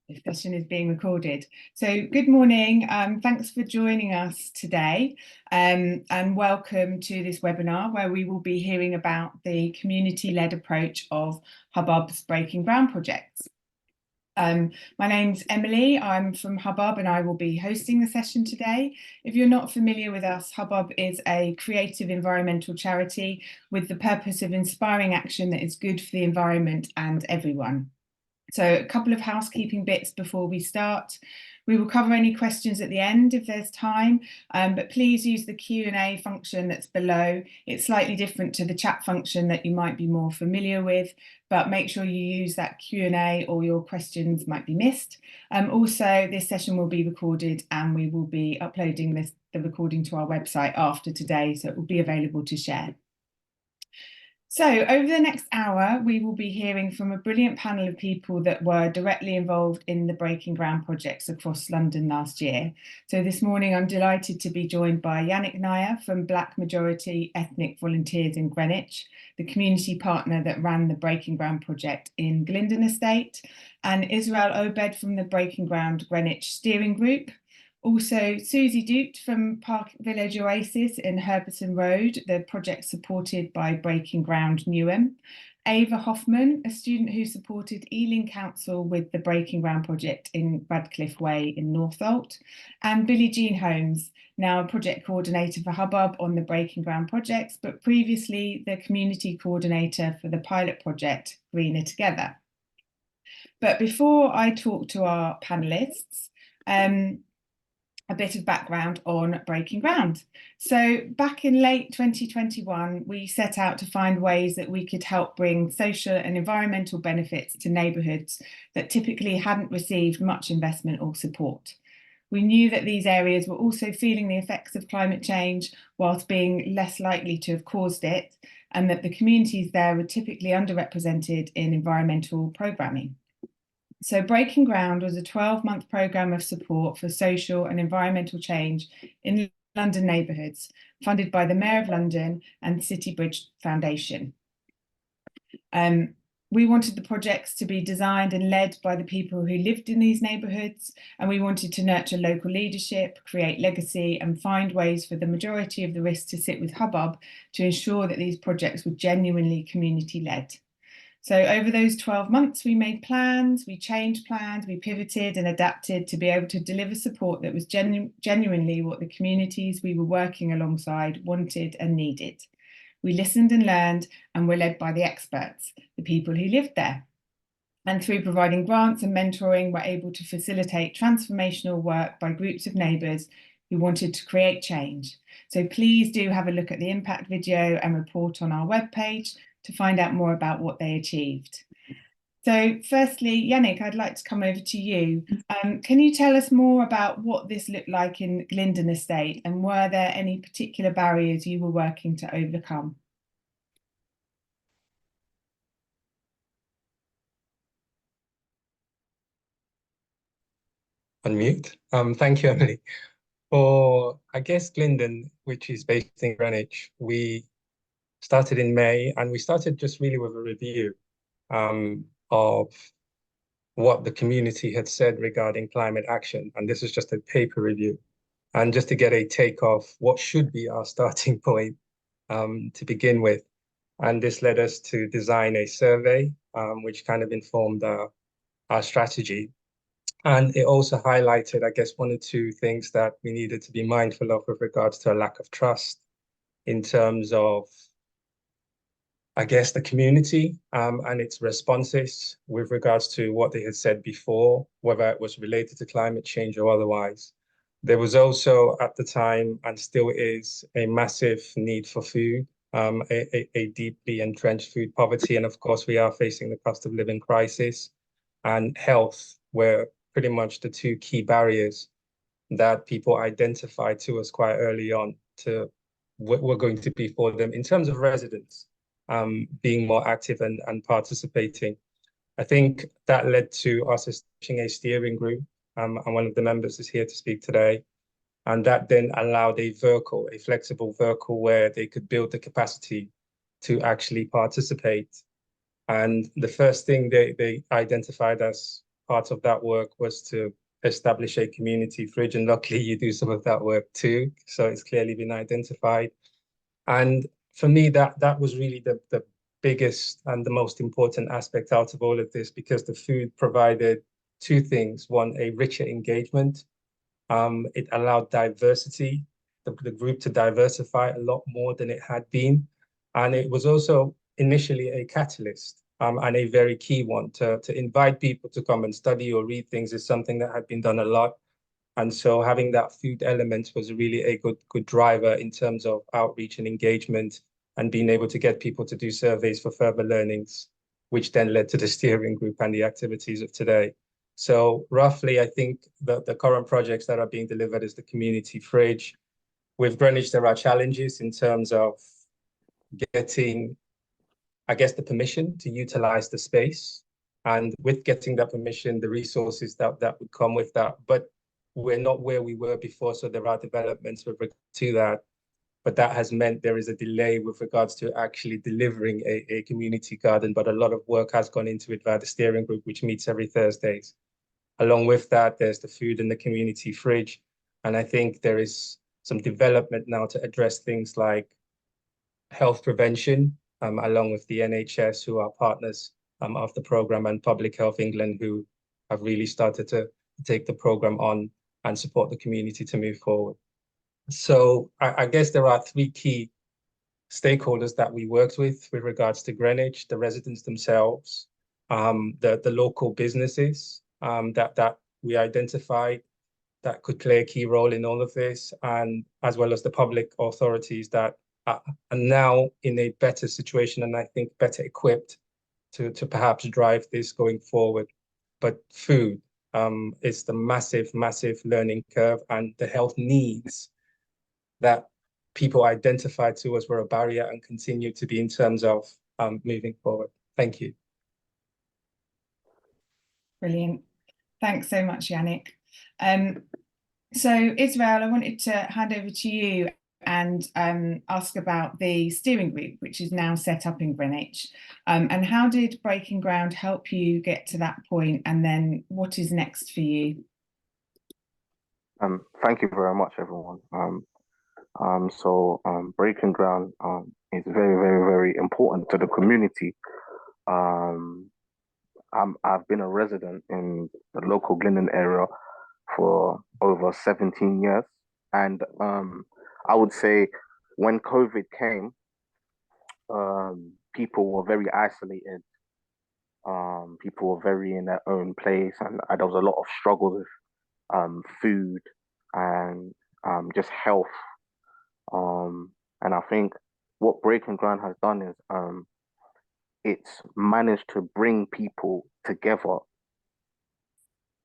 This session is being recorded. So good morning. Thanks for joining us today and welcome to this webinar where we will be hearing about the community-led approach of Hubbub's Breaking Ground projects. My name's Emily, I'm from Hubbub and I will be hosting the session today. If you're not familiar with us, Hubbub is a creative environmental charity with the purpose of inspiring action that is good for the environment and everyone. So a couple of housekeeping bits before we start. We will cover any questions at the end if there's time, but please use the Q&A function that's below. It's slightly different to the chat function that you might be more familiar with, but make sure you use that Q&A or your questions might be missed. Also, this session will be recorded and we will be uploading the recording to our website after today, so it will be available to share. So over the next hour, we will be hearing from a brilliant panel of people that were directly involved in the Breaking Ground projects across London last year. So this morning, I'm delighted to be joined by Yannick Nair from Black Majority Ethnic Volunteers in Greenwich, the community partner that ran the Breaking Ground project in Glendon Estate, and Israel Obed from the Breaking Ground Greenwich Steering Group. Also, Susie Dute from Park Village Oasis in Herberton Road, the project supported by Breaking Ground Newham. Ava Hoffman, a student who supported Ealing Council with the Breaking Ground project in Radcliffe Way in Northolt. And Billie Jean Holmes, now a project coordinator for Hubbub on the Breaking Ground projects, but previously the community coordinator for the pilot project Greener Together. But before I talk to our panelists, a bit of background on Breaking Ground. So back in late 2021, we set out to find ways that we could help bring social and environmental benefits to neighbourhoods that typically hadn't received much investment or support. We knew that these areas were also feeling the effects of climate change whilst being less likely to have caused it, and that the communities there were typically underrepresented in environmental programming. So Breaking Ground was a 12-month programme of support for social and environmental change in London neighbourhoods, funded by the Mayor of London and City Bridge Foundation. We wanted the projects to be designed and led by the people who lived in these neighbourhoods, and we wanted to nurture local leadership, create legacy, and find ways for the majority of the risk to sit with Hubbub to ensure that these projects were genuinely community-led. So over those 12 months, we made plans, we changed plans, we pivoted and adapted to be able to deliver support that was genuinely what the communities we were working alongside wanted and needed. We listened and learned and were led by the experts, the people who lived there. And through providing grants and mentoring, we're able to facilitate transformational work by groups of neighbours who wanted to create change. So please do have a look at the impact video and report on our webpage to find out more about what they achieved. So firstly, Yannick, I'd like to come over to you. Can you tell us more about what this looked like in Glendon Estate, and were there any particular barriers you were working to overcome? Unmute. Thank you, Emily. For, I guess, Glendon, which is based in Greenwich, we started in May, and we started just really with a review of what the community had said regarding climate action. And this is just a paper review. And just to get a take of what should be our starting point to begin with. And this led us to design a survey, which kind of informed our strategy. And it also highlighted, I guess, one or two things that we needed to be mindful of with regards to a lack of trust in terms of, I guess, the community and its responses with regards to what they had said before, whether it was related to climate change or otherwise. There was also at the time, and still is, a massive need for food, a deeply entrenched food poverty. And of course, we are facing the cost of living crisis, and health were pretty much the two key barriers that people identified to us quite early on to what were going to be for them in terms of residents. Being more active and participating. I think that led to us establishing a steering group, and one of the members is here to speak today. And that then allowed a flexible vehicle where they could build the capacity to actually participate And the first thing they identified as part of that work was to establish a community fridge. And luckily, you do some of that work too. So it's clearly been identified. And for me, that was really the biggest and the most important aspect out of all of this, because the food provided two things. One, a richer engagement. It allowed diversity, the group to diversify a lot more than it had been. And it was also initially a catalyst, and a very key one to invite people to come and study or read things is something that had been done a lot. And so having that food element was really a good driver in terms of outreach and engagement and being able to get people to do surveys for further learnings, which then led to the steering group and the activities of today. So roughly, I think the current projects that are being delivered is the community fridge. With Greenwich, there are challenges in terms of getting, I guess, the permission to utilize the space. And with getting that permission, the resources that would come with that. But we're not where we were before, so there are developments with regard to that. But that has meant there is a delay with regards to actually delivering a community garden. But a lot of work has gone into it via the steering group, which meets every Thursdays. Along with that, there's the food in the community fridge. And I think there is some development now to address things like health prevention, along with the NHS, who are partners of the program, and Public Health England, who have really started to take the program on and support the community to move forward. So I guess there are three key stakeholders that we worked with regards to Greenwich: the residents themselves, the local businesses that we identified that could play a key role in all of this, and as well as the public authorities that are now in a better situation and I think better equipped to perhaps drive this going forward. But food is the massive learning curve, and the health needs that people identified to us were a barrier and continue to be in terms of moving forward. Thank you. Brilliant. Thanks so much, Yannick. So Israel, I wanted to hand over to you and ask about the steering group, which is now set up in Greenwich. And how did Breaking Ground help you get to that point? And then what is next for you? Thank you very much, everyone. Breaking Ground is very important to the community. I've been a resident in the local Glendon area for over 17 years. And I would say when COVID came, people were very isolated. People were very in their own place, and there was a lot of struggle with food and just health. And I think what Breaking Ground has done is it's managed to bring people together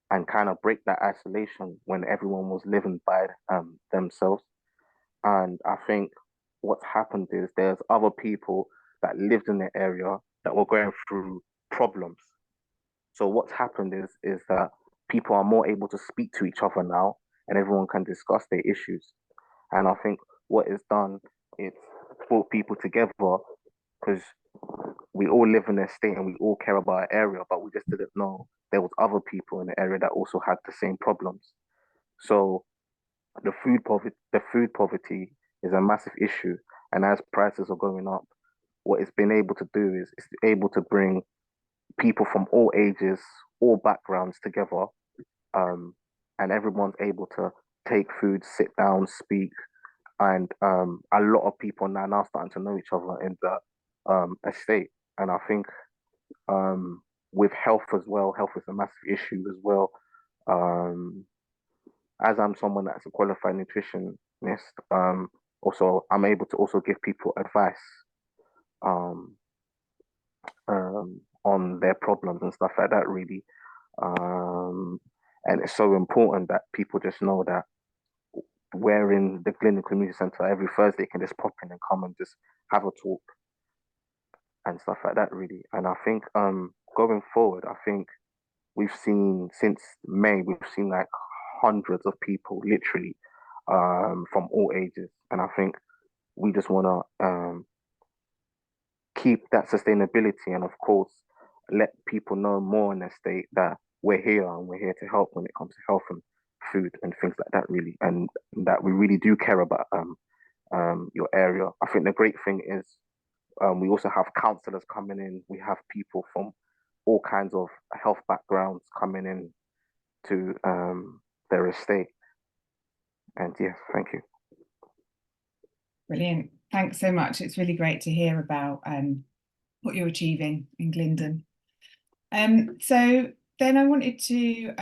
and kind of break that isolation when everyone was living by themselves. And I think what's happened is there's other people that lived in the area that were going through problems. So what's happened is that people are more able to speak to each other now, and everyone can discuss their issues. And I think what it's done, it's brought people together because we all live in a state and we all care about our area, but we just didn't know there was other people in the area that also had the same problems. So the food poverty is a massive issue, and as prices are going up, what it's been able to do is it's able to bring people from all ages, all backgrounds together, and everyone's able to take food, sit down, speak, and a lot of people now starting to know each other in the estate. And I think with health as well, health is a massive issue as well. Um, as I'm someone that's a qualified nutritionist, also I'm able to also give people advice um, on their problems and stuff like that, really. Um, and it's so important that people just know that we're in the Glendon Community Centre every Thursday, can just pop in and come and just have a talk and stuff like that, really. And I think going forward, I think we've seen since May, we've seen like hundreds of people literally from all ages. And I think we just want to keep that sustainability, and of course let people know more in the state that we're here and we're here to help when it comes to health and food and things like that, really, and that we really do care about your area. I think the great thing is we also have counselors coming in. We have people from all kinds of health backgrounds coming in to their estate. And yes, thank you. Brilliant. Thanks so much. It's really great to hear about what you're achieving in Glyndon. So then I wanted to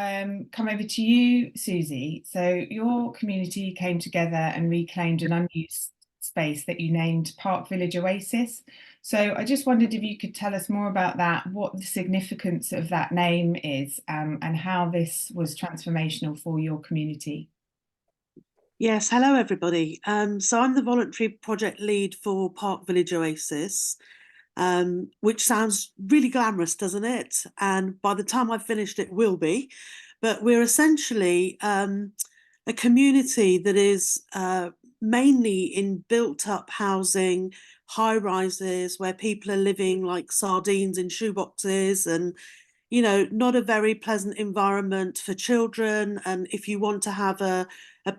come over to you, Susie. So your community came together and reclaimed an unused space that you named Park Village Oasis. So I just wondered if you could tell us more about that, what the significance of that name is, and how this was transformational for your community. Yes, hello everybody. So I'm the voluntary project lead for Park Village Oasis, which sounds really glamorous, doesn't it? And by the time I've finished, it will be. But we're essentially a community that is mainly in built-up housing, high rises, where people are living like sardines in shoeboxes, and you know, not a very pleasant environment for children. And if you want to have a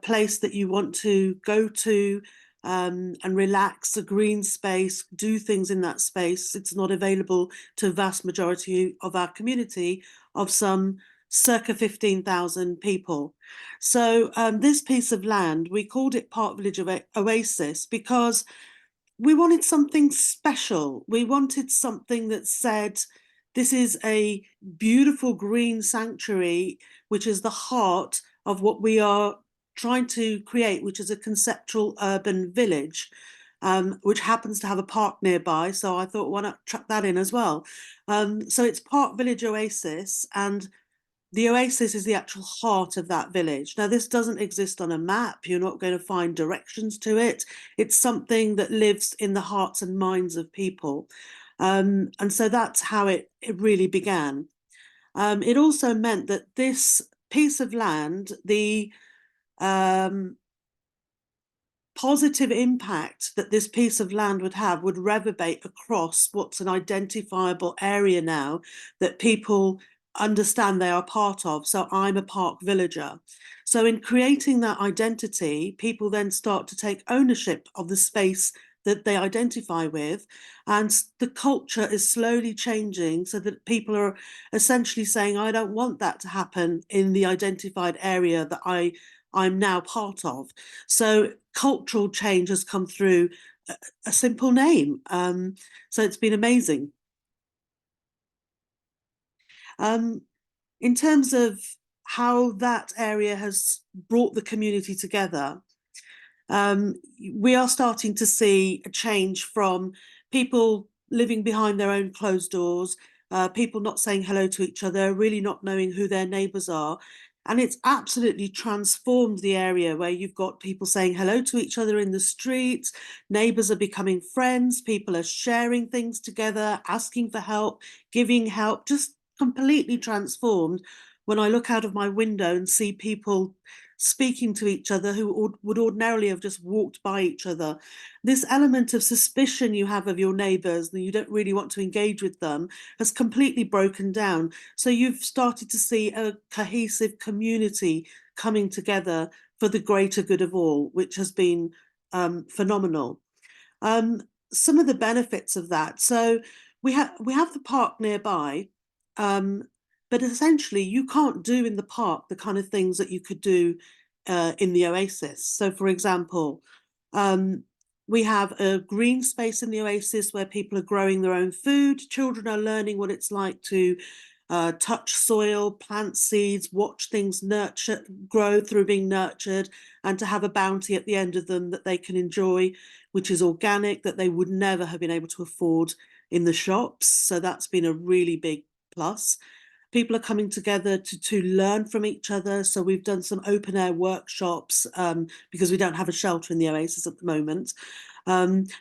place that you want to go to and relax, a green space, do things in that space, it's not available to a vast majority of our community of some circa 15,000 people. So this piece of land, we called it Park Village Oasis because we wanted something special. We wanted something that said, this is a beautiful green sanctuary, which is the heart of what we are trying to create, which is a conceptual urban village, which happens to have a park nearby. So I thought, why not chuck that in as well? So it's Park Village Oasis, and the oasis is the actual heart of that village. Now, this doesn't exist on a map. You're not going to find directions to it. It's something that lives in the hearts and minds of people. And so that's how it really began. It also meant that this piece of land, the positive impact that this piece of land would have would reverberate across what's an identifiable area now that people understand they are part of. So I'm a park villager. So in creating that identity, people then start to take ownership of the space that they identify with, and the culture is slowly changing so that people are essentially saying, I don't want that to happen in the identified area that I'm now part of. So cultural change has come through a simple name. So it's been amazing. In terms of how that area has brought the community together, we are starting to see a change from people living behind their own closed doors, people not saying hello to each other, really not knowing who their neighbours are. And it's absolutely transformed the area where you've got people saying hello to each other in the streets, neighbours are becoming friends, people are sharing things together, asking for help, giving help, just completely transformed. When I look out of my window and see people speaking to each other who would ordinarily have just walked by each other, this element of suspicion you have of your neighbours, that you don't really want to engage with them, has completely broken down. So you've started to see a cohesive community coming together for the greater good of all, which has been phenomenal. Some of the benefits of that. So we have the park nearby, but essentially you can't do in the park the kind of things that you could do in the oasis. So for example, we have a green space in the oasis where people are growing their own food. Children are learning what it's like to touch soil, plant seeds, watch things grow through being nurtured, and to have a bounty at the end of them that they can enjoy, which is organic, that they would never have been able to afford in the shops. So that's been a really big plus. People are coming together to learn from each other. So we've done some open air workshops because we don't have a shelter in the oasis at the moment.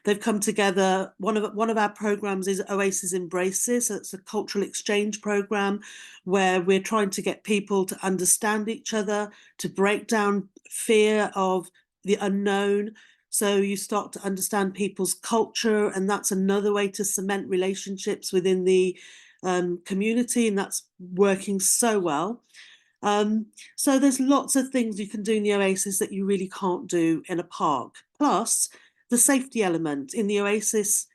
They've come together. One of our programs is Oasis Embraces. So it's a cultural exchange program where we're trying to get people to understand each other, to break down fear of the unknown. So you start to understand people's culture, and that's another way to cement relationships within the community, and that's working so well. So there's lots of things you can do in the Oasis that you really can't do in a park. Plus, the safety element in the Oasis,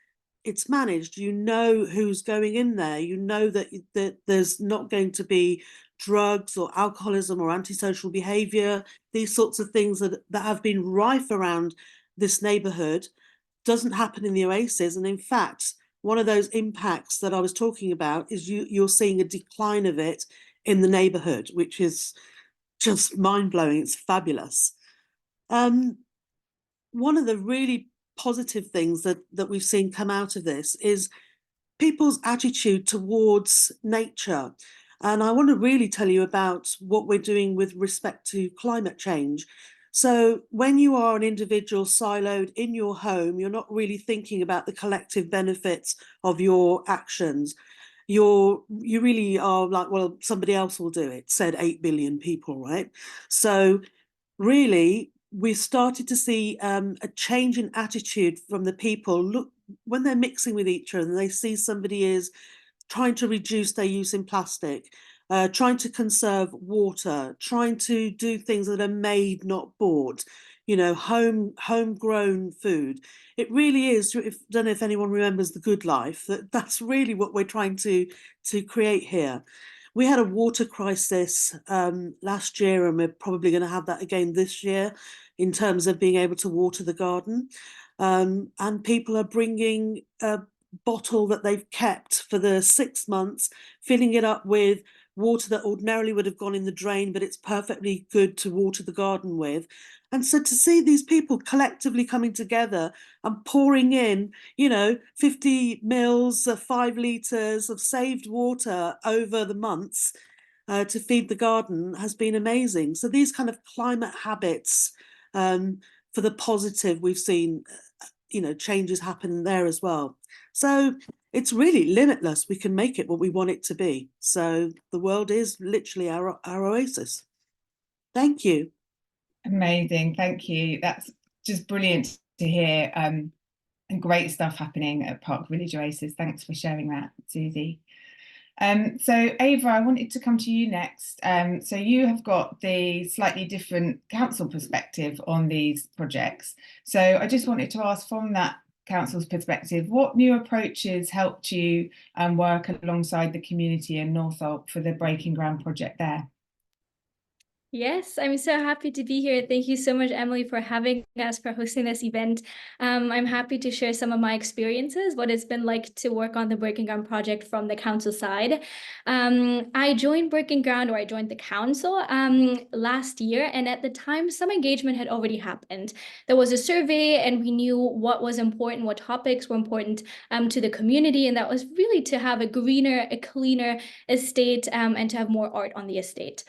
it's managed. You know who's going in there. You know that there's not going to be drugs or alcoholism or antisocial behaviour. These sorts of things that have been rife around this neighbourhood doesn't happen in the Oasis. And in fact, one of those impacts that I was talking about is you're seeing a decline of it in the neighbourhood, which is just mind-blowing. It's fabulous. One of the really positive things that we've seen come out of this is people's attitude towards nature. And I want to really tell you about what we're doing with respect to climate change. So when you are an individual siloed in your home, you're not really thinking about the collective benefits of your actions. You really are like, well, somebody else will do it, said 8 billion people, right? So really, we've started to see a change in attitude from the people. Look, when they're mixing with each other and they see somebody is trying to reduce their use in plastic, trying to conserve water, trying to do things that are made, not bought, you know, homegrown food. It really is. Don't know if anyone remembers The Good Life. That's really what we're trying to create here. We had a water crisis last year, and we're probably going to have that again this year in terms of being able to water the garden. And people are bringing a bottle that they've kept for the 6 months, filling it up with water that ordinarily would have gone in the drain, but it's perfectly good to water the garden with. And so to see these people collectively coming together and pouring in, you know, 50 mils of 5 litres of saved water over the months to feed the garden has been amazing. So these kind of climate habits for the positive, we've seen, you know, changes happen there as well. So it's really limitless. We can make it what we want it to be. So the world is literally our oasis. Thank you. Amazing, thank you. That's just brilliant to hear, and great stuff happening at Park Village Oasis. Thanks for sharing that, Susie. So Ava, I wanted to come to you next. So you have got the slightly different council perspective on these projects. So I just wanted to ask, from that council's perspective, what new approaches helped you work alongside the community in Northolt for the Breaking Ground project there? Yes, I'm so happy to be here. Thank you so much, Emily, for having us, for hosting this event. I'm happy to share some of my experiences, what it's been like to work on the Breaking Ground project from the council side. I joined Breaking Ground, or I joined the council last year, and at the time, some engagement had already happened. There was a survey, and we knew what was important, what topics were important to the community, and that was really to have a greener, a cleaner estate, and to have more art on the estate.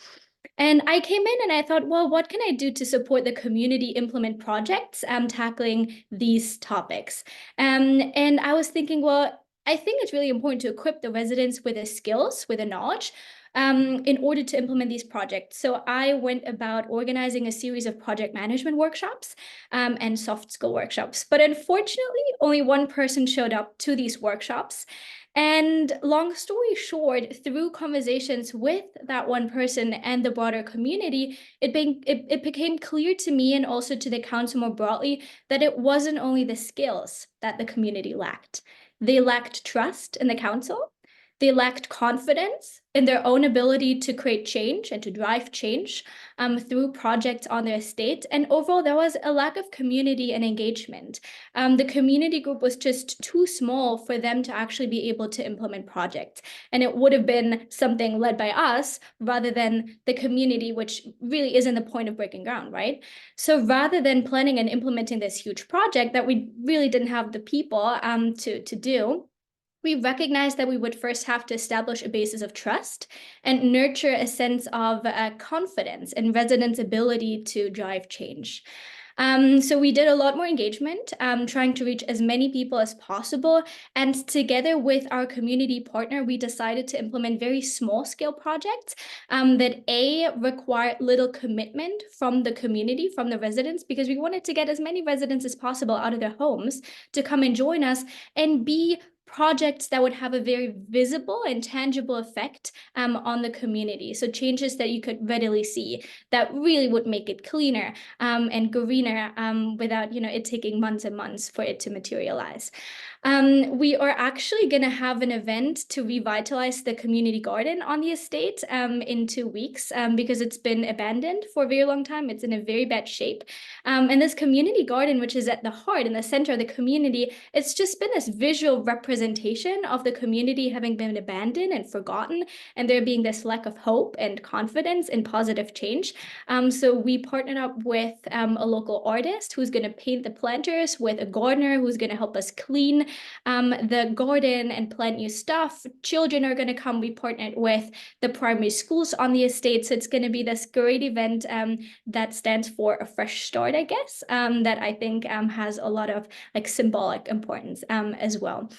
And I came in and I thought, well, what can I do to support the community implement projects tackling these topics? And I was thinking, well, I think it's really important to equip the residents with the skills, with the knowledge, in order to implement these projects. So I went about organizing a series of project management workshops and soft skill workshops. But unfortunately, only one person showed up to these workshops. And long story short, through conversations with that one person and the broader community, it became clear to me, and also to the council more broadly, that it wasn't only the skills that the community lacked. They lacked trust in the council. They lacked confidence in their own ability to create change and to drive change through projects on their estate. And overall, there was a lack of community and engagement. The community group was just too small for them to actually be able to implement projects. And it would have been something led by us rather than the community, which really isn't the point of Breaking Ground, right? So rather than planning and implementing this huge project that we really didn't have the people to do, we recognized that we would first have to establish a basis of trust and nurture a sense of confidence in residents' ability to drive change. So we did a lot more engagement, trying to reach as many people as possible. And together with our community partner, we decided to implement very small scale projects that require little commitment from the community, from the residents, because we wanted to get as many residents as possible out of their homes to come and join us, and B, projects that would have a very visible and tangible effect on the community. So changes that you could readily see that really would make it cleaner and greener without it taking months and months for it to materialize. We are actually going to have an event to revitalize the community garden on the estate in 2 weeks because it's been abandoned for a very long time. It's in a very bad shape. And this community garden, which is at the heart, in the center of the community, it's just been this visual representation of the community having been abandoned and forgotten, and there being this lack of hope and confidence in positive change. So we partnered up with a local artist who's going to paint the planters, with a gardener who's going to help us clean the garden and plant new stuff. Children are going to come. We partnered with the primary schools on the estate. So it's going to be this great event that stands for a fresh start, I guess, that I think has a lot of symbolic importance as well.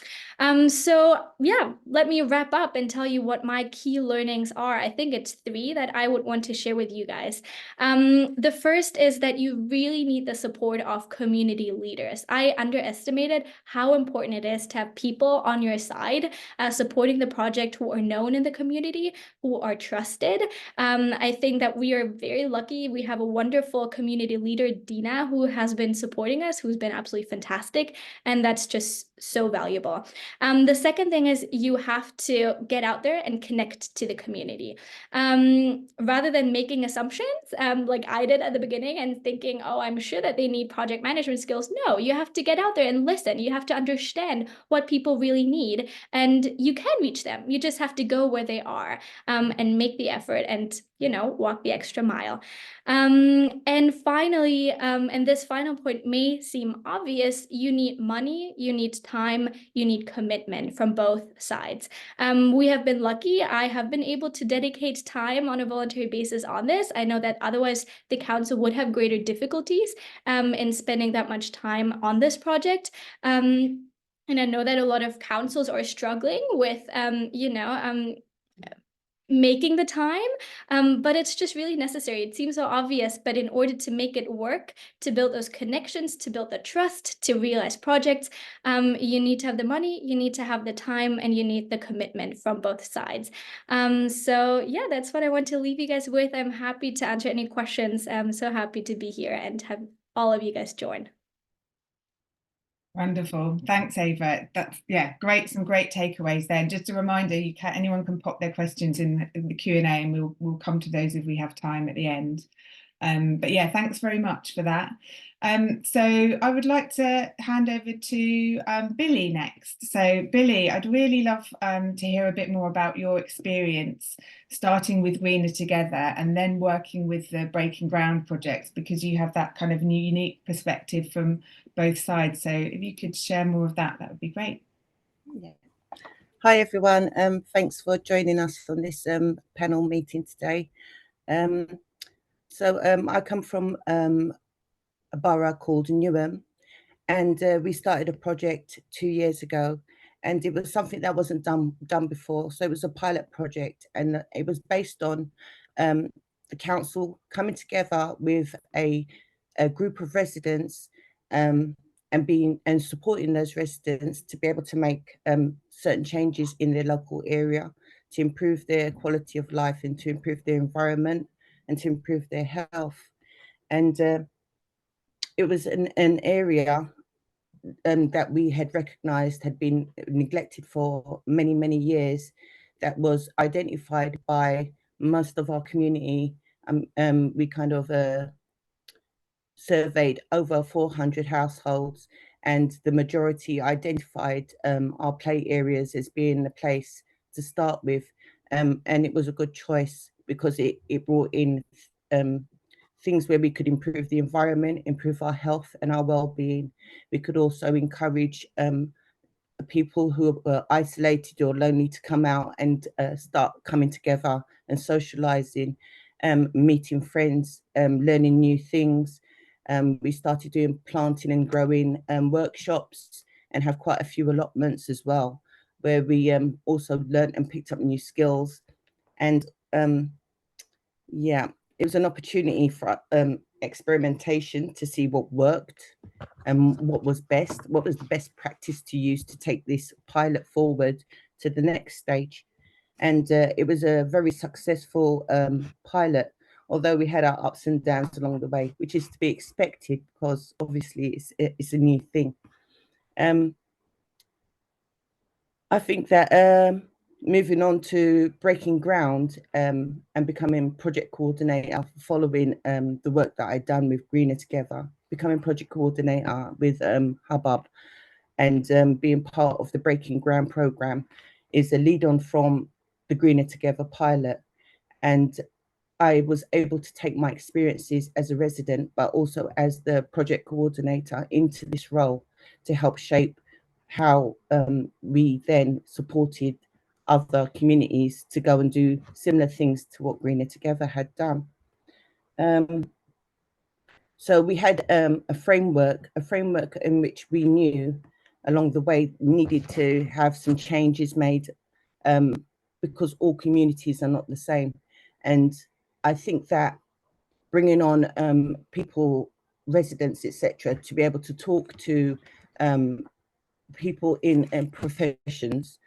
So yeah, let me wrap up and tell you what my key learnings are. I think it's 3 that I would want to share with you guys. The first is that you really need the support of community leaders. I underestimated how important it is to have people on your side supporting the project who are known in the community, who are trusted. I think that we are very lucky. We have a wonderful community leader, Dina, who has been supporting us, who's been absolutely fantastic. And that's just so valuable. The second thing is you have to get out there and connect to the community. Rather than making assumptions, like I did at the beginning and thinking, oh, I'm sure that they need project management skills. No, you have to get out there and listen. You have to understand what people really need, and you can reach them. You just have to go where they are and make the effort and, walk the extra mile. And finally, and this final point may seem obvious, you need money, you need time, you need commitment from both sides. We have been lucky. I have been able to dedicate time on a voluntary basis on this. I know that otherwise the council would have greater difficulties in spending that much time on this project. And I know that a lot of councils are struggling with, making the time, but it's just really necessary. It seems so obvious, but in order to make it work, to build those connections, to build the trust, to realize projects, you need to have the money, you need to have the time, and you need the commitment from both sides. So yeah, that's what I want to leave you guys with. I'm happy to answer any questions. I'm so happy to be here and have all of you guys join. Wonderful. Thanks, Ava. That's great. Some great takeaways there. And just a reminder, anyone can pop their questions in the Q&A, and we'll come to those if we have time at the end. But yeah, thanks very much for that. So I would like to hand over to Billy next. So Billy, I'd really love to hear a bit more about your experience starting with Greener Together and then working with the Breaking Ground projects, because you have that kind of unique perspective from both sides. So if you could share more of that, that would be great. Yeah. Hi everyone, thanks for joining us on this panel meeting today. I come from a borough called Newham, and we started a project 2 years ago, and it was something that wasn't done before. So it was a pilot project, and it was based on the council coming together with a group of residents and supporting those residents to be able to make certain changes in their local area to improve their quality of life and to improve their environment and to improve their health. And it was an area that we had recognised had been neglected for many, many years, that was identified by most of our community. We kind of surveyed over 400 households, and the majority identified our play areas as being the place to start with. And it was a good choice because it brought in things where we could improve the environment, improve our health and our well-being. We could also encourage people who were isolated or lonely to come out and start coming together and socializing, meeting friends, learning new things. We started doing planting and growing workshops, and have quite a few allotments as well, where we also learned and picked up new skills. And yeah, it was an opportunity for experimentation to see what worked and what was the best practice to use to take this pilot forward to the next stage. And it was a very successful pilot, although we had our ups and downs along the way, which is to be expected because obviously it's a new thing. I think that moving on to breaking ground and becoming project coordinator, following the work that I'd done with Greener Together, becoming project coordinator with Hubbub, and being part of the Breaking Ground program is a lead on from the Greener Together pilot. And I was able to take my experiences as a resident, but also as the project coordinator into this role to help shape how we then supported other communities to go and do similar things to what Greener Together had done. So we had a framework in which we knew along the way needed to have some changes made because all communities are not the same. And I think that bringing on people, residents, etc., to be able to talk to people in professions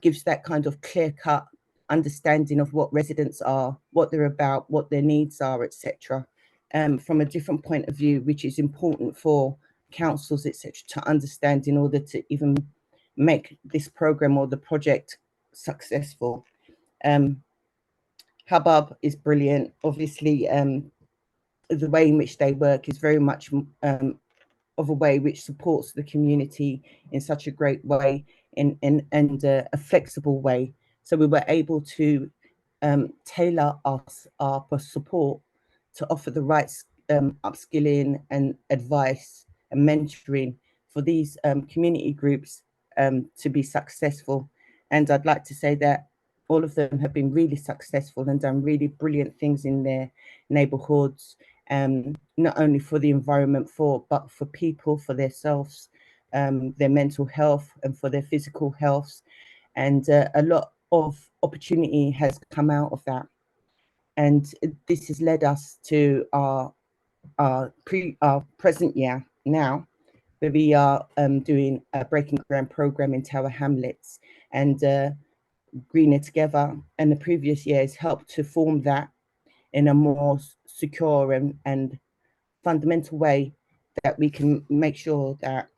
gives that kind of clear-cut understanding of what residents are, what they're about, what their needs are, etc., from a different point of view, which is important for councils, etc., to understand in order to even make this program or the project successful. Hubbub is brilliant. Obviously, the way in which they work is very much of a way which supports the community in such a great way and a flexible way. So we were able to tailor our support to offer the right upskilling and advice and mentoring for these community groups to be successful. And I'd like to say that all of them have been really successful and done really brilliant things in their neighborhoods, not only for the environment, but for people, for themselves, their mental health and for their physical health. And a lot of opportunity has come out of that. And this has led us to our present year now, where we are doing a Breaking Ground program in Tower Hamlets, and Greener Together and the previous years helped to form that in a more secure and fundamental way, that we can make sure that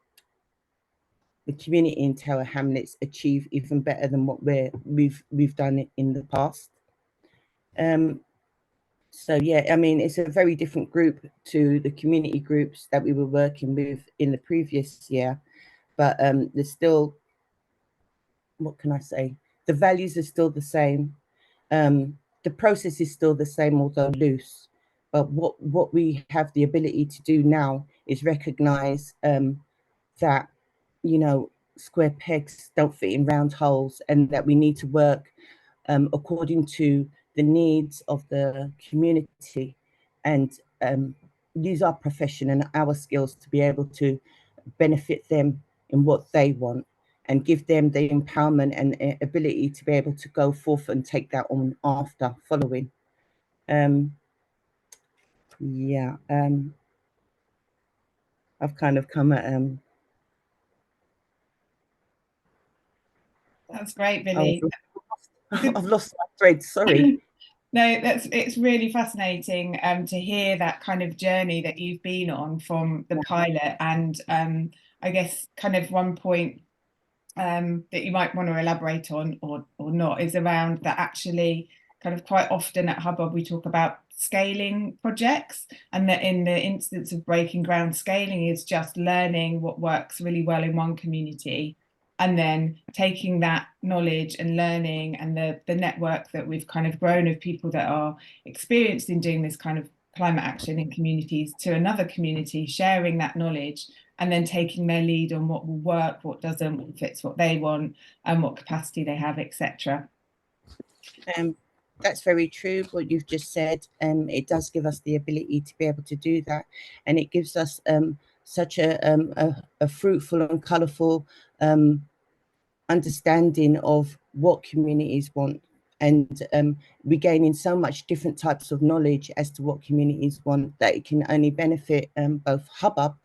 the community in Tower Hamlets achieve even better than what we've done in the past. So yeah, I mean, it's a very different group to the community groups that we were working with in the previous year, but there's still, what can I say? The values are still the same. The process is still the same, although loose. But what we have the ability to do now is recognize that, you know, square pegs don't fit in round holes, and that we need to work according to the needs of the community, and use our profession and our skills to be able to benefit them in what they want, and give them the empowerment and ability to be able to go forth and take that on after following. Yeah, I've kind of come at That's great, Billy. I've lost my thread, sorry. No, it's really fascinating to hear that kind of journey that you've been on from the pilot. And I guess kind of one point that you might want to elaborate on or not is around that actually kind of quite often at Hubbub we talk about scaling projects, and that in the instance of Breaking Ground, scaling is just learning what works really well in one community and then taking that knowledge and learning and the network that we've kind of grown of people that are experienced in doing this kind of climate action in communities to another community, sharing that knowledge and then taking their lead on what will work, what doesn't, what fits what they want and what capacity they have, etc. that's very true, what you've just said. It does give us the ability to be able to do that, and it gives us such a fruitful and colourful understanding of what communities want, and we're gaining so much different types of knowledge as to what communities want that it can only benefit both Hubbub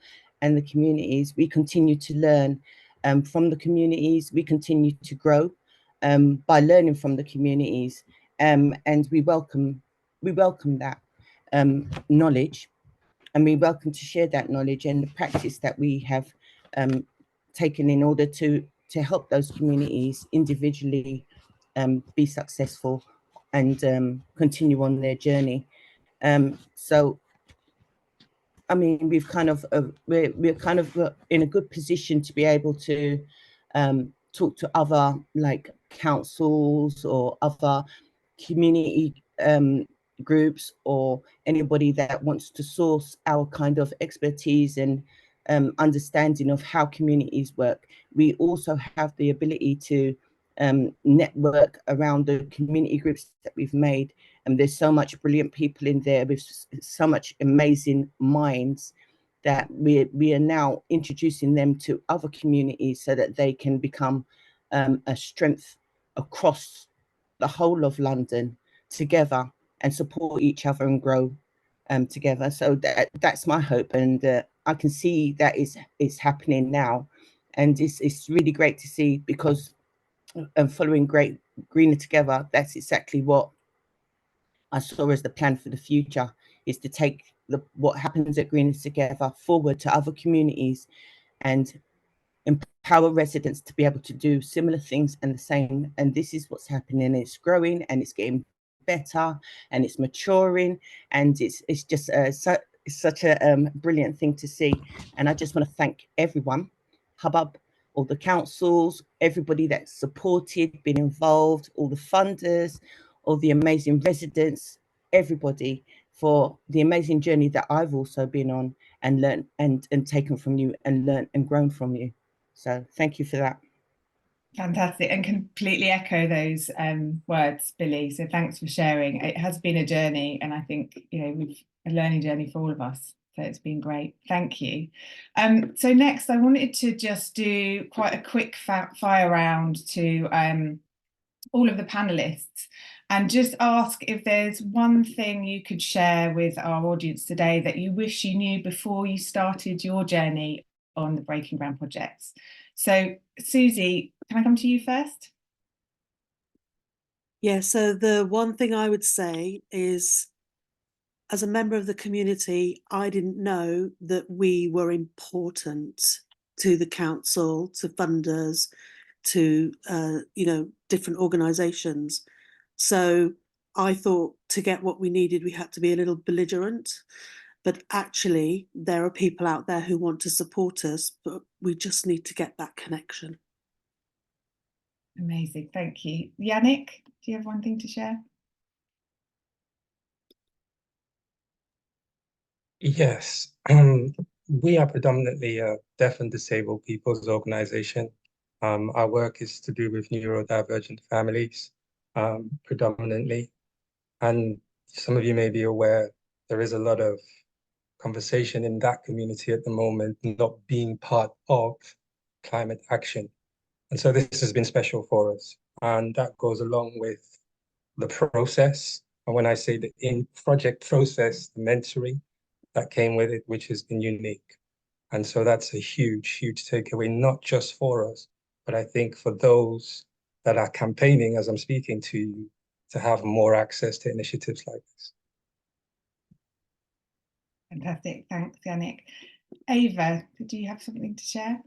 and the communities. We continue to learn from the communities, we continue to grow by learning from the communities, and we welcome that knowledge, and we welcome to share that knowledge and the practice that we have taken in order to help those communities individually be successful and continue on their journey. So I mean, we've kind of we're kind of in a good position to be able to talk to other like councils or other community groups, or anybody that wants to source our kind of expertise and understanding of how communities work. We also have the ability to network around the community groups that we've made, and there's so much brilliant people in there with so much amazing minds that we are now introducing them to other communities so that they can become a strength across the whole of London together and support each other and grow together. So that's my hope, and I can see that is happening now, and it's really great to see, because following Greener Together, that's exactly what I saw as the plan for the future, is to take what happens at Greener Together forward to other communities and empower residents to be able to do similar things and the same. And this is what's happening. It's growing and it's getting better and it's maturing, and it's just such a brilliant thing to see. And I just want to thank everyone, Hubbub, all the councils, everybody that's supported, been involved, all the funders, all the amazing residents, everybody, for the amazing journey that I've also been on and learned and taken from you and learned and grown from you. So thank you for that. Fantastic, and completely echo those words, Billy. So thanks for sharing. It has been a journey, and I think, you know, we've a learning journey for all of us. So it's been great. Thank you. So next, I wanted to just do quite a quick fire round to all of the panelists, and just ask if there's one thing you could share with our audience today that you wish you knew before you started your journey on the Breaking Ground projects. So Susie, can I come to you first? Yeah, so the one thing I would say is, as a member of the community, I didn't know that we were important to the council, to funders, to you know, different organisations. So I thought to get what we needed, we had to be a little belligerent. But actually, there are people out there who want to support us, but we just need to get that connection. Amazing, thank you. Yannick, do you have one thing to share? Yes, we are predominantly a deaf and disabled people's organization. Our work is to do with neurodivergent families, predominantly. And some of you may be aware, there is a lot of conversation in that community at the moment, not being part of climate action. And so this has been special for us. And that goes along with the process. And when I say the in-project process, the mentoring that came with it, which has been unique. And so that's a huge, huge takeaway, not just for us, but I think for those that are campaigning, as I'm speaking to you, to have more access to initiatives like this. Fantastic, thanks, Yannick. Ava, do you have something to share?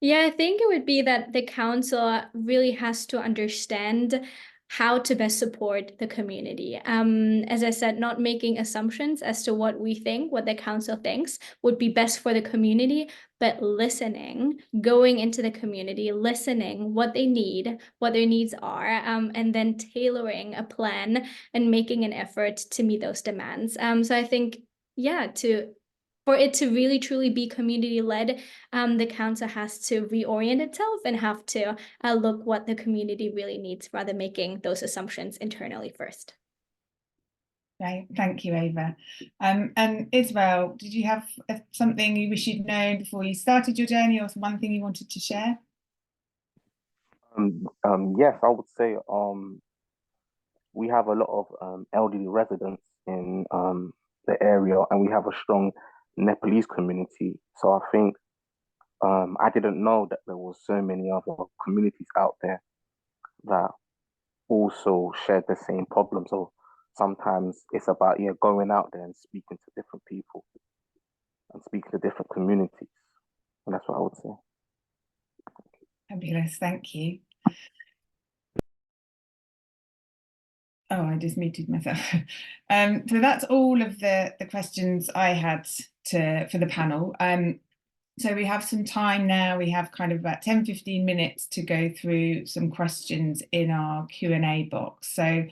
Yeah, I think it would be that the council really has to understand how to best support the community. As I said, not making assumptions as to what we think, what the council thinks would be best for the community, but listening, going into the community, listening what they need, what their needs are, and then tailoring a plan and making an effort to meet those demands. So I think, yeah, to for it to really truly be community led, the council has to reorient itself and have to look what the community really needs rather than making those assumptions internally first. Right, thank you, Ava. And Isabel, did you have something you wish you'd known before you started your journey, or one thing you wanted to share? Yes, I would say we have a lot of elderly residents in the area, and we have a strong Nepalese community. So I think I didn't know that there was so many other communities out there that also shared the same problem. So sometimes it's about going out there and speaking to different people and speaking to different communities. And that's what I would say. Fabulous, thank you. Oh, I just muted myself. So that's all of the questions I had for the panel. So we have some time now. We have kind of about 10-15 minutes to go through some questions in our Q&A box. So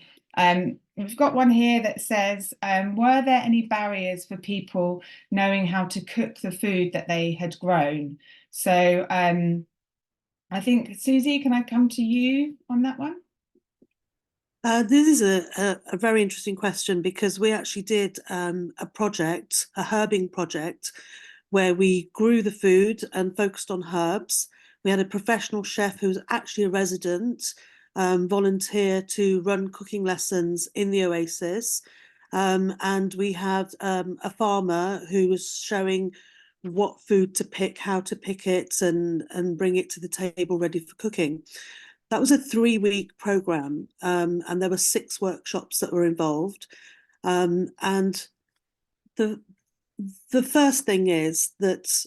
we've got one here that says, were there any barriers for people knowing how to cook the food that they had grown? So I think, Susie, can I come to you on that one? This is a very interesting question, because we actually did a project, a herbing project, where we grew the food and focused on herbs. We had a professional chef who was actually a resident volunteer to run cooking lessons in the oasis. And we had a farmer who was showing what food to pick, how to pick it, and bring it to the table ready for cooking. That was a 3-week program, and there were 6 workshops that were involved. And the first thing is that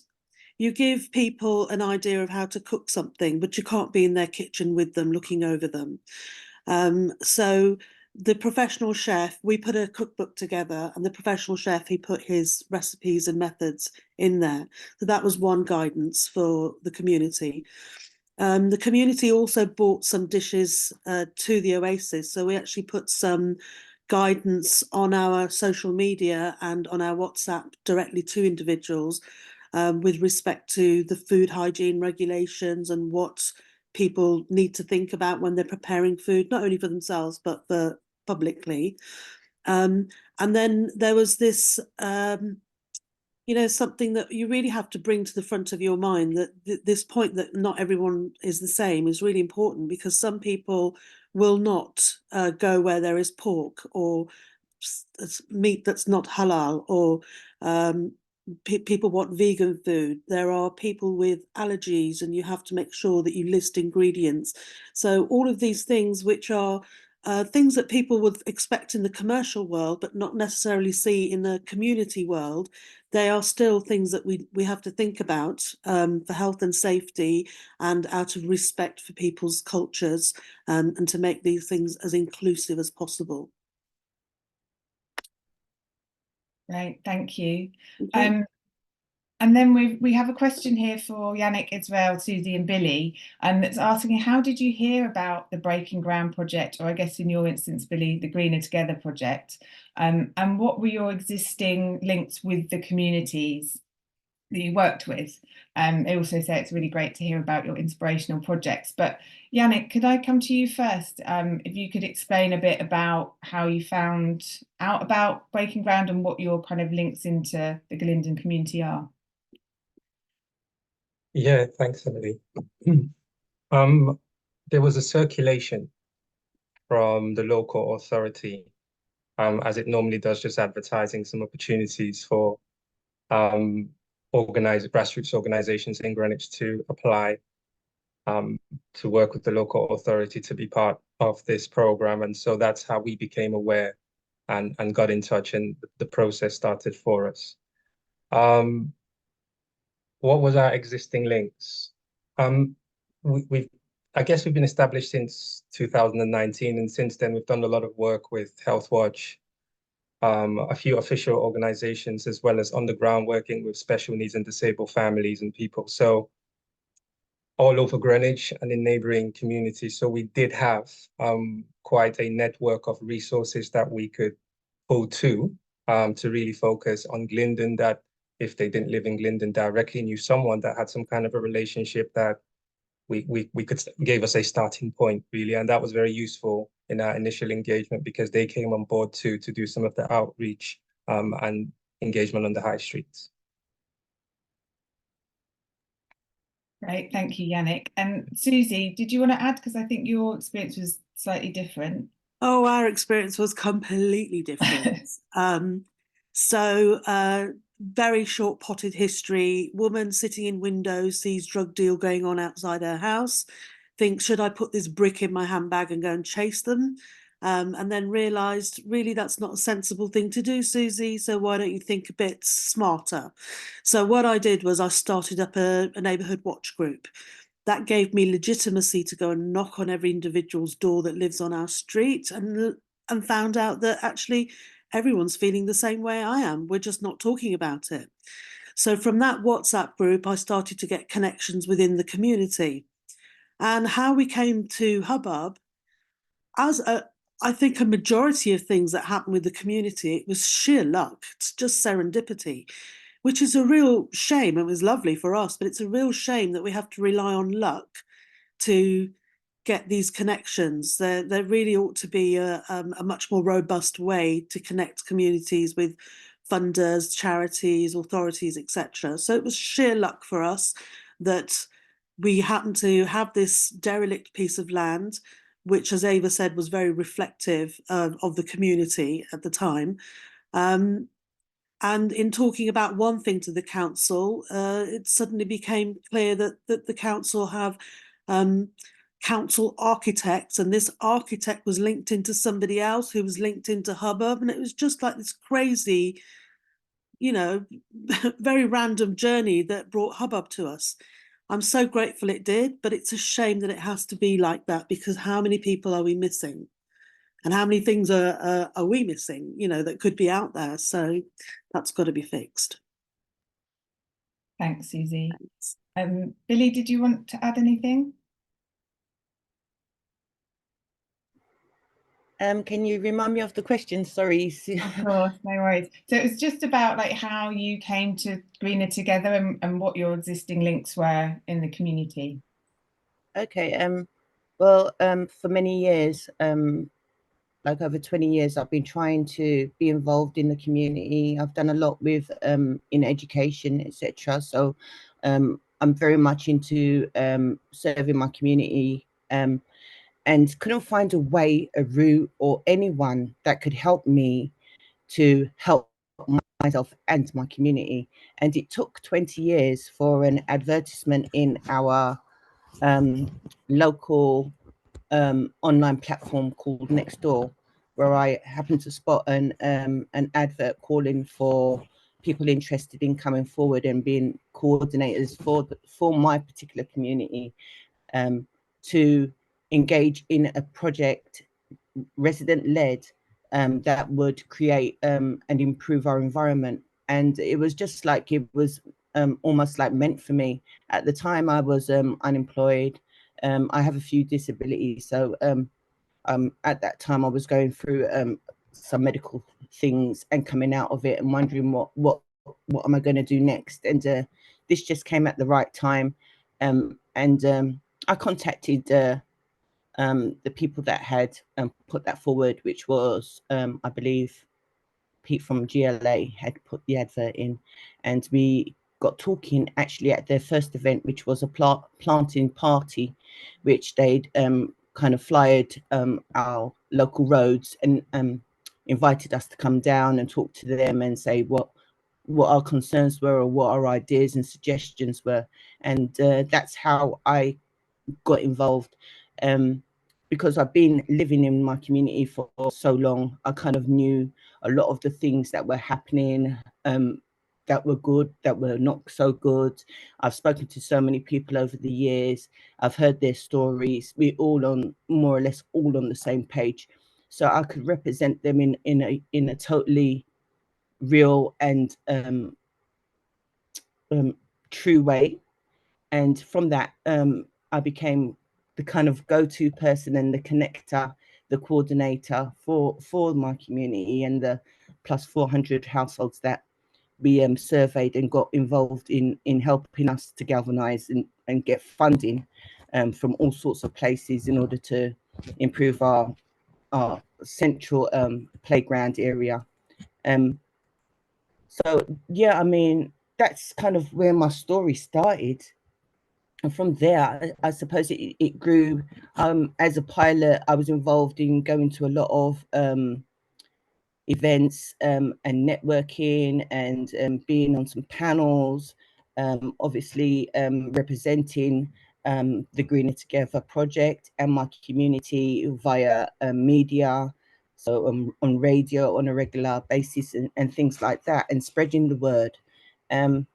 you give people an idea of how to cook something, but you can't be in their kitchen with them, looking over them. So the professional chef, we put a cookbook together, and the professional chef, he put his recipes and methods in there. So that was one guidance for the community. The community also brought some dishes to the oasis. So we actually put some guidance on our social media and on our WhatsApp directly to individuals with respect to the food hygiene regulations and what people need to think about when they're preparing food, not only for themselves, but for publicly. And then there was this something that you really have to bring to the front of your mind, that this point that not everyone is the same is really important, because some people will not go where there is pork or meat that's not halal, or people want vegan food. There are people with allergies, and you have to make sure that you list ingredients. So all of these things, which are things that people would expect in the commercial world, but not necessarily see in the community world, they are still things that we have to think about for health and safety, and out of respect for people's cultures, and to make these things as inclusive as possible. Right, thank you. And then we have a question here for Yannick, Israel, Susie and Billy, that's asking, how did you hear about the Breaking Ground project, or I guess in your instance, Billy, the Greener Together project? And what were your existing links with the communities that you worked with? They also say it's really great to hear about your inspirational projects. But Yannick, could I come to you first? If you could explain a bit about how you found out about Breaking Ground and what your kind of links into the Glyndon community are. Yeah, thanks, Emily. There was a circulation from the local authority, as it normally does, just advertising some opportunities for grassroots organizations in Greenwich to apply to work with the local authority to be part of this program. And so that's how we became aware and got in touch, and the process started for us. What was our existing links? I guess we've been established since 2019, and since then we've done a lot of work with Health Watch, a few official organizations, as well as on the ground working with special needs and disabled families and people. So all over Greenwich and in neighboring communities. So we did have quite a network of resources that we could pull to really focus on Glyndon, that if they didn't live in Glendon directly, knew someone that had some kind of a relationship that gave us a starting point, really. And that was very useful in our initial engagement, because they came on board to do some of the outreach and engagement on the high streets. Great, thank you, Yannick. And Susie, did you want to add? Because I think your experience was slightly different. Oh, our experience was completely different. Very short potted history. Woman sitting in window, sees drug deal going on outside her house, thinks, should I put this brick in my handbag and go and chase them? And then realised, really, that's not a sensible thing to do, Susie, so why don't you think a bit smarter? So what I did was I started up a neighbourhood watch group. That gave me legitimacy to go and knock on every individual's door that lives on our street, and found out that actually everyone's feeling the same way I am. We're just not talking about it. So from that WhatsApp group, I started to get connections within the community. And how we came to Hubbub, I think a majority of things that happened with the community, it was sheer luck. It's just serendipity, which is a real shame. It was lovely for us, but it's a real shame that we have to rely on luck to get these connections. There really ought to be a much more robust way to connect communities with funders, charities, authorities, etc. So it was sheer luck for us that we happened to have this derelict piece of land, which, as Ava said, was very reflective of the community at the time. And in talking about one thing to the council, it suddenly became clear that the council have council architects, and this architect was linked into somebody else who was linked into Hubbub, and it was just like this crazy, you know, very random journey that brought Hubbub to us. I'm so grateful it did, but it's a shame that it has to be like that, because how many people are we missing? And how many things are we missing, you know, that could be out there? So that's got to be fixed. Thanks, Susie. Thanks. Billy, did you want to add anything? Can you remind me of the question? Sorry. Of course, no worries. So it was just about like how you came to Greener Together and what your existing links were in the community. Okay. Well, for many years, like over 20 years, I've been trying to be involved in the community. I've done a lot with in education, etc. So I'm very much into serving my community, and couldn't find a way, a route, or anyone that could help me to help myself and my community. And it took 20 years for an advertisement in our local online platform called Nextdoor, where I happened to spot an advert calling for people interested in coming forward and being coordinators for my particular community, to engage in a project, resident-led, that would create and improve our environment. And it was just like, it was almost like meant for me. At the time I was unemployed. I have a few disabilities, so at that time I was going through some medical things and coming out of it and wondering what am I going to do next. And this just came at the right time, and I contacted the people that had put that forward, which was I believe Pete from GLA had put the advert in, and we got talking actually at their first event, which was a planting party, which they'd kind of flyered our local roads and invited us to come down and talk to them and say what our concerns were or what our ideas and suggestions were. And that's how I got involved. Because I've been living in my community for so long, I kind of knew a lot of the things that were happening, that were good, that were not so good. I've spoken to so many people over the years. I've heard their stories. We're all on, more or less all on the same page. So I could represent them in a totally real and true way. And from that, I became the kind of go-to person and the connector, the coordinator for my community and the plus 400 households that we surveyed and got involved in helping us to galvanise and get funding from all sorts of places in order to improve our central playground area. So yeah, I mean, that's kind of where my story started. And from there, I suppose it grew. As a pilot, I was involved in going to a lot of events and networking and being on some panels, obviously representing the Greener Together project and my community via media, so on radio on a regular basis and things like that, and spreading the word. And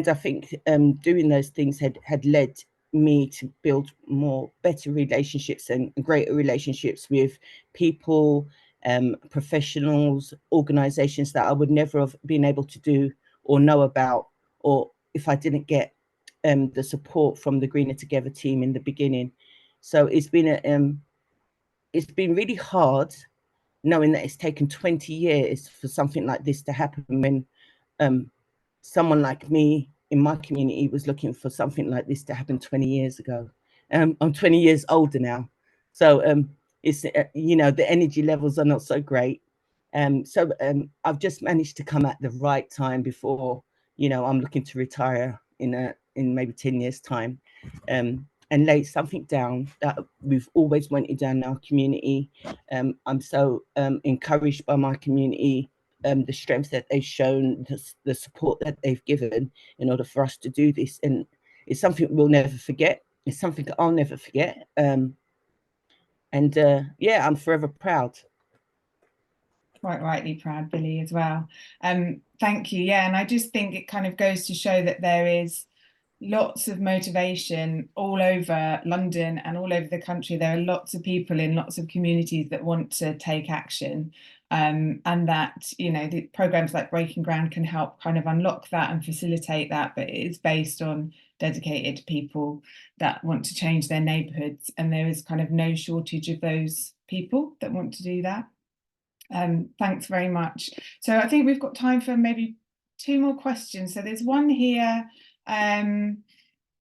I think doing those things had led me to build better relationships and greater relationships with people, professionals, organizations that I would never have been able to do or know about, or if I didn't get the support from the Greener Together team in the beginning. So it's been really hard knowing that it's taken 20 years for something like this to happen, when someone like me in my community was looking for something like this to happen 20 years ago. I'm 20 years older now, so it's you know, the energy levels are not so great. So I've just managed to come at the right time before, you know, I'm looking to retire in maybe 10 years time, and lay something down that we've always wanted down in our community. I'm so encouraged by my community, the strength that they've shown, the support that they've given in order for us to do this. And it's something we'll never forget. It's something that I'll never forget. Yeah, I'm forever proud. Quite rightly proud, Billy, as well. Thank you. Yeah, and I just think it kind of goes to show that there is lots of motivation all over London and all over the country. There are lots of people in lots of communities that want to take action, and that, you know, the programs like Breaking Ground can help kind of unlock that and facilitate that. But it is based on dedicated people that want to change their neighbourhoods, and there is kind of no shortage of those people that want to do that. Thanks very much. So I think we've got time for maybe 2 more questions. So there's one here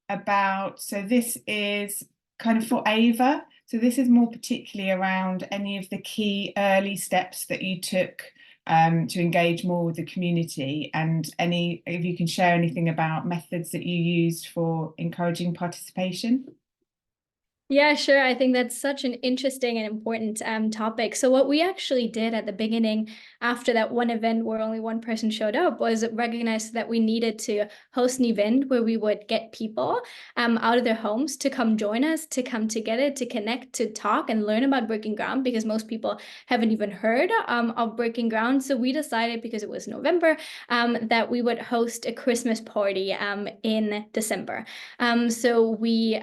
about, so this is kind of for Ava. So this is more particularly around any of the key early steps that you took to engage more with the community, and if you can share anything about methods that you used for encouraging participation. Yeah, sure. I think that's such an interesting and important topic. So what we actually did at the beginning, after that one event where only one person showed up, was recognize that we needed to host an event where we would get people out of their homes to come join us, to come together, to connect, to talk and learn about Breaking Ground, because most people haven't even heard of Breaking Ground. So we decided, because it was November, that we would host a Christmas party in December. So we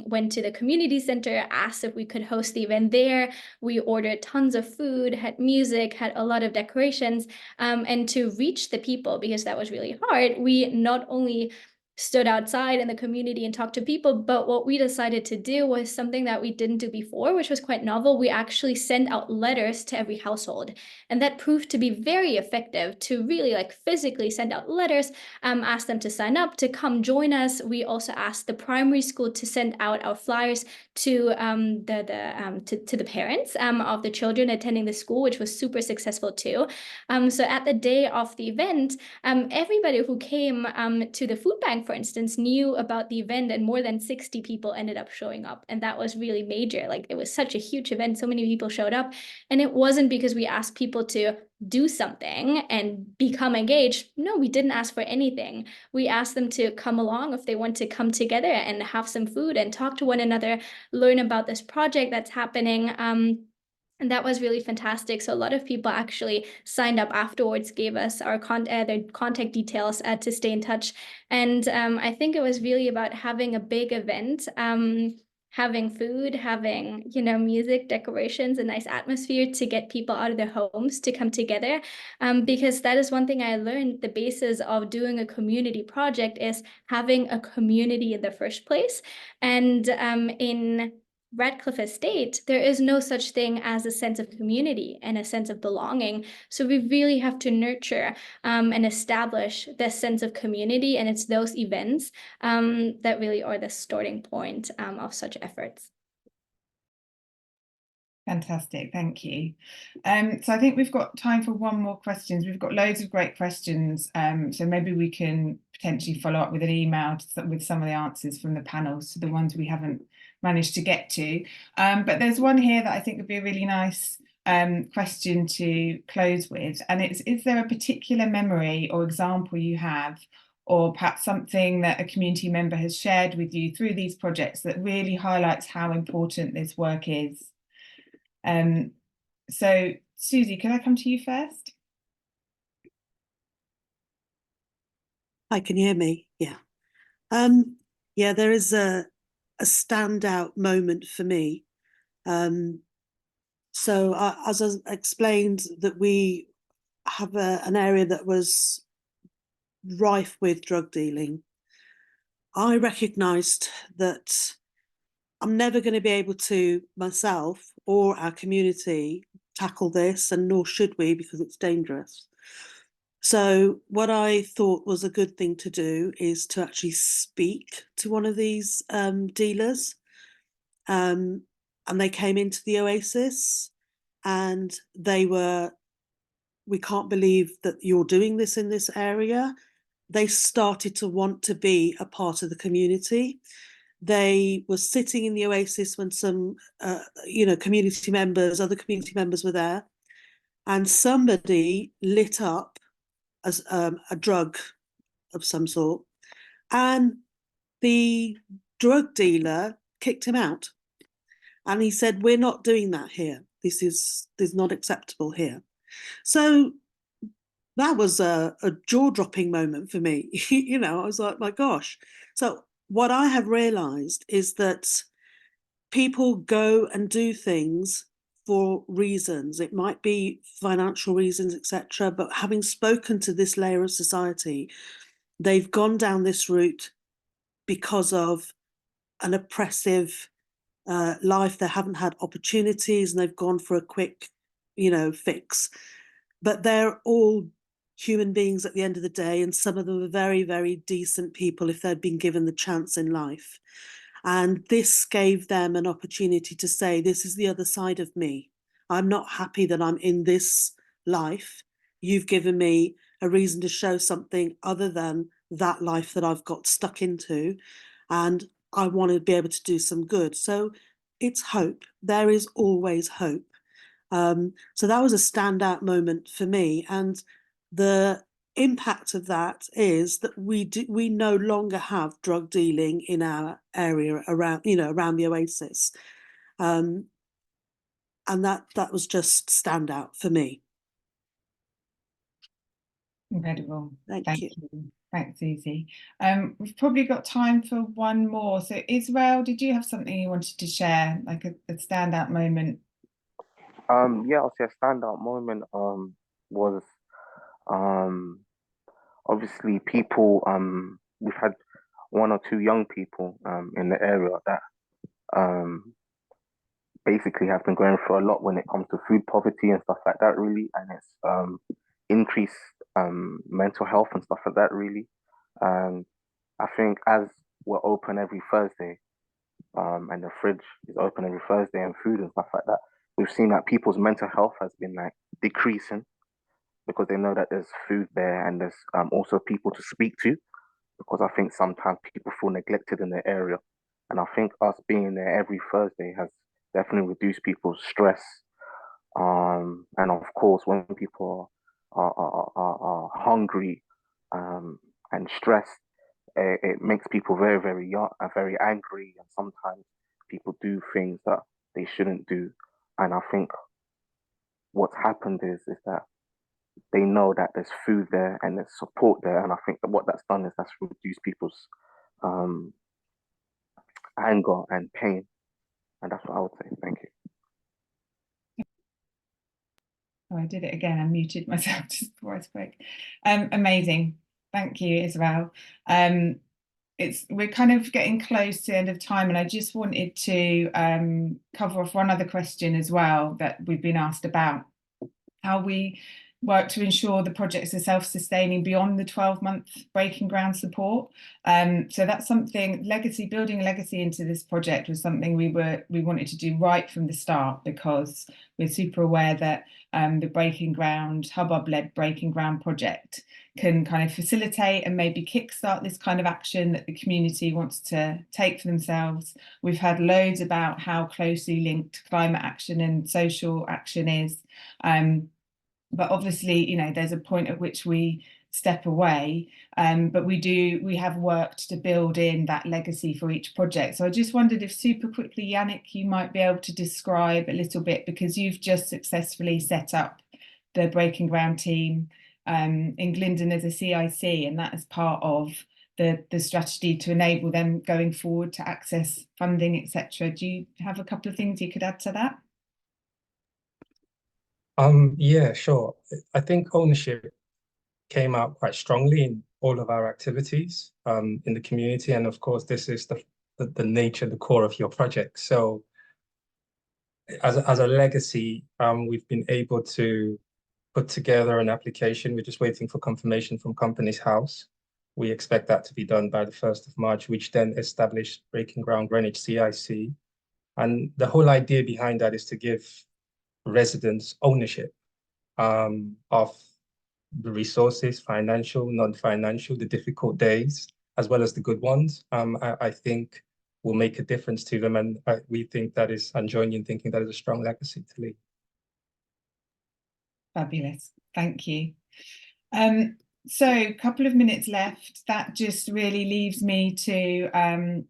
went to the community center, asked if we could host the event there. We ordered tons of food, had music, had a lot of decorations, and to reach the people, because that was really hard, we not only stood outside in the community and talked to people, but what we decided to do was something that we didn't do before, which was quite novel. We actually sent out letters to every household, and that proved to be very effective, to really like physically send out letters, ask them to sign up, to come join us. We also asked the primary school to send out our flyers to the parents of the children attending the school, which was super successful too. So at the day of the event, everybody who came to the food bank, for instance, knew about the event, and more than 60 people ended up showing up. And that was really major. Like, it was such a huge event. So many people showed up. And it wasn't because we asked people to do something and become engaged. No, we didn't ask for anything. We asked them to come along if they want to come together and have some food and talk to one another, learn about this project that's happening. And that was really fantastic. So a lot of people actually signed up afterwards, gave us their contact details to stay in touch. And I think it was really about having a big event, having food, having, you know, music, decorations, a nice atmosphere to get people out of their homes to come together. Because that is one thing I learned, the basis of doing a community project is having a community in the first place. And in Radcliffe Estate, there is no such thing as a sense of community and a sense of belonging. So we really have to nurture and establish this sense of community, and it's those events that really are the starting point of such efforts. Fantastic, thank you. So I think we've got time for one more question. We've got loads of great questions, so maybe we can potentially follow up with an email with some of the answers from the panels to the ones we haven't managed to get to. But there's one here that I think would be a really nice question to close with, and it's, is there a particular memory or example you have, or perhaps something that a community member has shared with you through these projects that really highlights how important this work is? So Susie, can I come to you first? Hi, can you hear me? Yeah. Yeah, there is a standout moment for me. So as I explained, that we have an area that was rife with drug dealing. I recognised that I'm never going to be able to myself or our community tackle this, and nor should we, because it's dangerous. So what I thought was a good thing to do is to actually speak to one of these dealers. And they came into the Oasis and they were, we can't believe that you're doing this in this area. They started to want to be a part of the community. They were sitting in the Oasis when some, community members, other community members were there, and somebody lit up as a drug of some sort, and the drug dealer kicked him out. And he said, "We're not doing that here. This is not acceptable here." So that was a jaw-dropping moment for me. I was like, my gosh. So what I have realized is that people go and do things for reasons. It might be financial reasons, etc. But having spoken to this layer of society, they've gone down this route because of an oppressive life. They haven't had opportunities and they've gone for a quick, fix. But they're all human beings at the end of the day, and some of them are very, very decent people if they'd been given the chance in life. And this gave them an opportunity to say, this is the other side of me. I'm not happy that I'm in this life. You've given me a reason to show something other than that life that I've got stuck into. And I want to be able to do some good. So it's hope. There is always hope. So that was a standout moment for me. And the impact of that is that we no longer have drug dealing in our area around the Oasis. And that was just standout for me. Incredible. Thank you. Thanks, Susie. We've probably got time for one more. So Israel, did you have something you wanted to share, like a standout moment? Yeah, I'll say a standout moment was obviously people we've had one or two young people in the area that basically have been going through a lot when it comes to food poverty and stuff like that, really, and it's increased mental health and stuff like that, really. And I think as we're open every Thursday, and the fridge is open every Thursday and food and stuff like that, we've seen that people's mental health has been like decreasing because they know that there's food there and there's also people to speak to, because I think sometimes people feel neglected in the area. And I think us being there every Thursday has definitely reduced people's stress. And of course, when people are hungry and stressed, it makes people very, very young, very angry, and sometimes people do things that they shouldn't do. And I think what's happened is that they know that there's food there and there's support there, and I think that what that's done is that's reduced people's um, anger and pain, and that's what I would say. Thank you. Oh, I did it again. I muted myself just before I spoke. Amazing. Thank you, Israel. we're kind of getting close to the end of time, and I just wanted to cover off one other question as well that we've been asked about how we work to ensure the projects are self-sustaining beyond the 12-month breaking ground support. So that's something, building a legacy into this project was something we wanted to do right from the start, because we're super aware that the Hubbub-led breaking ground project can kind of facilitate and maybe kickstart this kind of action that the community wants to take for themselves. We've heard loads about how closely linked climate action and social action is. But obviously, you know, there's a point at which we step away, but we have worked to build in that legacy for each project. So I just wondered if super quickly, Yannick, you might be able to describe a little bit, because you've just successfully set up the breaking ground team in Glindon as a CIC, and that is part of the strategy to enable them going forward to access funding, etc. Do you have a couple of things you could add to that? Yeah, sure. I think ownership came out quite strongly in all of our activities in the community, and of course, this is the nature, the core of your project. So, as a legacy, we've been able to put together an application. We're just waiting for confirmation from Companies House. We expect that to be done by the 1st of March, which then established Breaking Ground Greenwich CIC. And the whole idea behind that is to give residents ownership of the resources, financial, non-financial, the difficult days, as well as the good ones. I think will make a difference to them, and we think that is, and join in thinking that is a strong legacy to leave. Fabulous, thank you. So a couple of minutes left. That just really leaves me to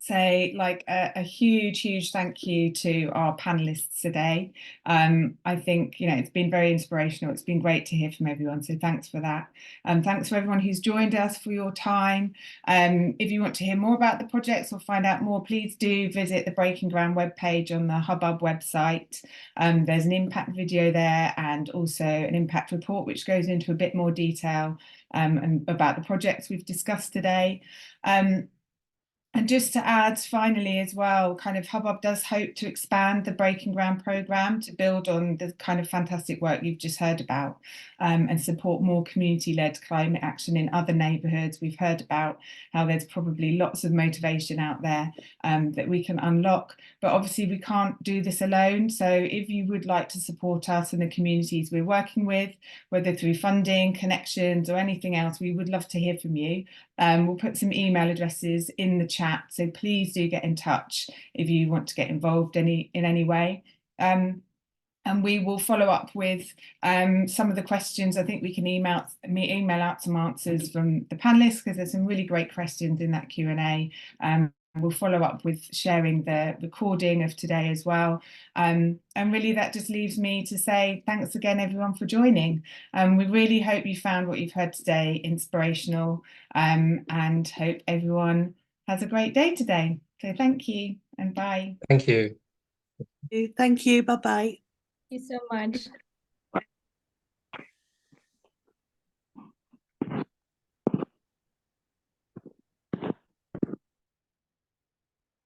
say like a huge thank you to our panelists today. I think, you know, it's been very inspirational. It's been great to hear from everyone, so thanks for that. Thanks for everyone who's joined us, for your time. If you want to hear more about the projects or find out more, please do visit the Breaking Ground webpage on the Hubbub website. There's an impact video there, and also an impact report which goes into a bit more detail about the projects we've discussed today. And just to add finally as well, kind of Hubbub does hope to expand the Breaking Ground programme to build on the kind of fantastic work you've just heard about, and support more community-led climate action in other neighbourhoods. We've heard about how there's probably lots of motivation out there that we can unlock, but obviously we can't do this alone. So if you would like to support us and the communities we're working with, whether through funding, connections or anything else, we would love to hear from you. We'll put some email addresses in the chat, so please do get in touch if you want to get involved in any way. And we will follow up with some of the questions. I think we can email out some answers from the panelists, because there's some really great questions in that Q&A. We'll follow up with sharing the recording of today as well. And really that just leaves me to say thanks again everyone for joining. We really hope you found what you've heard today inspirational, and hope everyone has a great day today. So thank you and bye. Thank you. Thank you, bye-bye. Thank you so much.